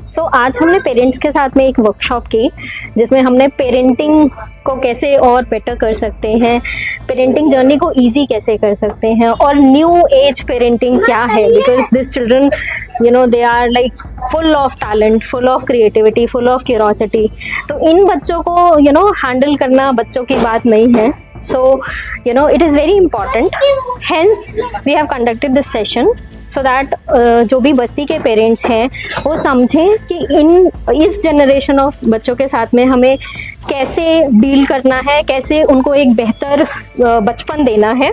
सो आज हमने पेरेंट्स के साथ में एक वर्कशॉप की जिसमें हमने पेरेंटिंग को कैसे और बेटर कर सकते हैं, पेरेंटिंग जर्नी को इजी कैसे कर सकते हैं और न्यू एज पेरेंटिंग क्या है, because this children they are like full of talent, full of creativity, full of curiosity. तो इन बच्चों को हैंडल करना बच्चों की बात नहीं है। So, it is very important. Hence, we have conducted this session so that जो भी बस्ती के पेरेंट्स हैं वो समझें कि इस जनरेशन ऑफ बच्चों के साथ में हमें कैसे डील करना है, कैसे उनको एक बेहतर बचपन देना है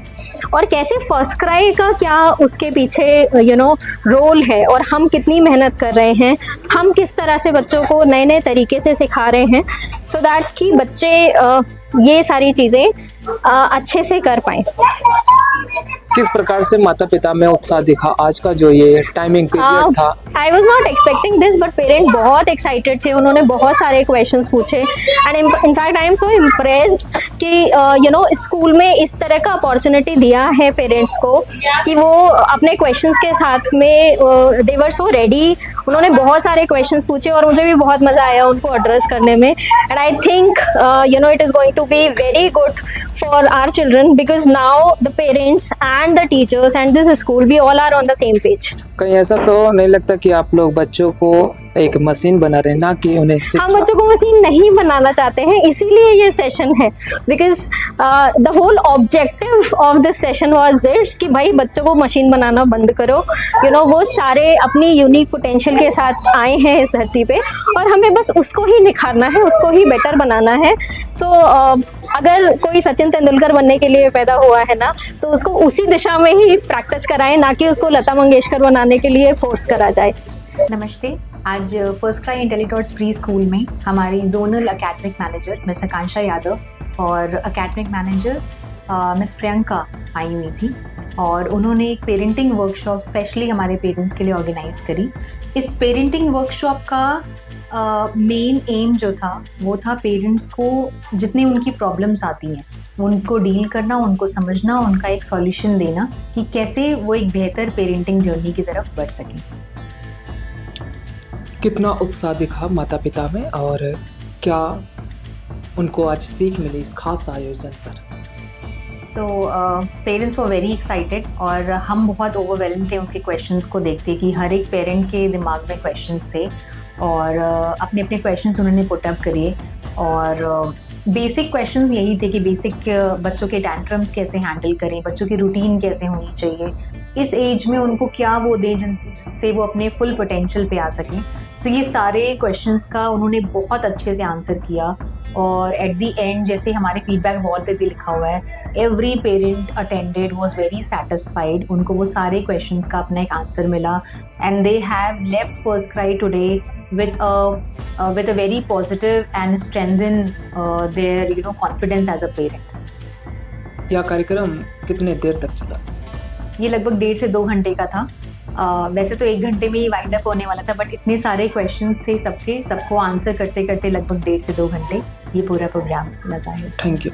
और कैसे फर्स्ट क्राई का क्या उसके पीछे रोल है और हम कितनी मेहनत कर रहे हैं, हम किस तरह से बच्चों को नए नए तरीके से सिखा रहे हैं सो दैट कि बच्चे ये सारी चीज़ें अच्छे से कर पाएँ। किस प्रकार से माता पिता में उत्साह दिखा आज का जो ये टाइमिंग पीरियड था? I was not expecting this but parent बहुत एक्साइटेड थे, उन्होंने बहुत सारे क्वेश्चंस पूछे and in fact I am so impressed कि स्कूल में इस तरह का अपॉर्चुनिटी दिया है पेरेंट्स को कि वो अपने क्वेश्चंस के साथ में दे वर सो रेडी। उन्होंने बहुत सारे क्वेश्चंस पूछे और मुझे भी बहुत मज़ा आया उनको एड्रेस करने में and I think it is going to be very good for our children because now the parents and the teachers and this school we all are on the same page। कहीं ऐसा तो नहीं लगता कि आप लोग बच्चों को एक मशीन बना रहे, ना कि उन्हें हम बच्चों को मशीन नहीं बनाना चाहते हैं, इसीलिए ये सेशन है because the whole objective of this session was this कि भाई बच्चों को मशीन बनाना बंद करो। वो सारे अपनी यूनिक पोटेंशियल के साथ आए हैं इस धरती पे और हमें बस उसको ही निखारना है, उसको ही बेटर बनाना है। सो अगर कोई सचिन तेंदुलकर बनने के लिए पैदा हुआ है ना तो उसको उसी दिशा में ही प्रैक्टिस कराएं, ना कि उसको लता मंगेशकर बनाने के लिए फोर्स करा जाए। नमस्ते। आज फर्स्ट क्राई इंटेलिटॉट्स प्री स्कूल में हमारी जोनल एकेडमिक मैनेजर मिस आकांक्षा यादव और एकेडमिक मैनेजर मिस प्रियंका आई हुई थी और उन्होंने एक पेरेंटिंग वर्कशॉप स्पेशली हमारे पेरेंट्स के लिए ऑर्गेनाइज करी। इस पेरेंटिंग वर्कशॉप का मेन एम जो था वो था पेरेंट्स को जितनी उनकी प्रॉब्लम्स आती हैं उनको डील करना, उनको समझना, उनका एक सॉल्यूशन देना कि कैसे वो एक बेहतर पेरेंटिंग जर्नी की तरफ बढ़ सकें। कितना उत्साह दिखा माता पिता में और क्या उनको आज सीख मिली इस खास आयोजन पर? So parents were very excited और हम बहुत ओवरवेलम थे उनके क्वेश्चंस को देखते कि हर एक पेरेंट के दिमाग में क्वेश्चंस थे और अपने अपने क्वेश्चंस उन्होंने पुट अप करिए और बेसिक क्वेश्चंस यही थे कि बेसिक बच्चों के टैंट्रम्स कैसे हैंडल करें, बच्चों की रूटीन कैसे होनी चाहिए, इस एज में उनको क्या वो दें जिससे वो अपने फुल पोटेंशियल पे आ सकें। तो ये सारे क्वेश्चंस का उन्होंने बहुत अच्छे से आंसर किया और एट द एंड जैसे हमारे फीडबैक वॉल पे भी लिखा हुआ है, every parent attended was very satisfied. उनको वो सारे क्वेश्चंस का अपना एक आंसर मिला and they have left first cry today with a very positive and strengthen their confidence as a parent। यह कार्यक्रम कितने देर तक चला? ये लगभग 1.5 से 2 घंटे का था। वैसे तो 1 घंटे में ही वाइंड अप होने वाला था बट इतने सारे क्वेश्चंस थे सबको आंसर करते करते लगभग 1.5 से 2 घंटे ये पूरा प्रोग्राम लगा है। Thank you.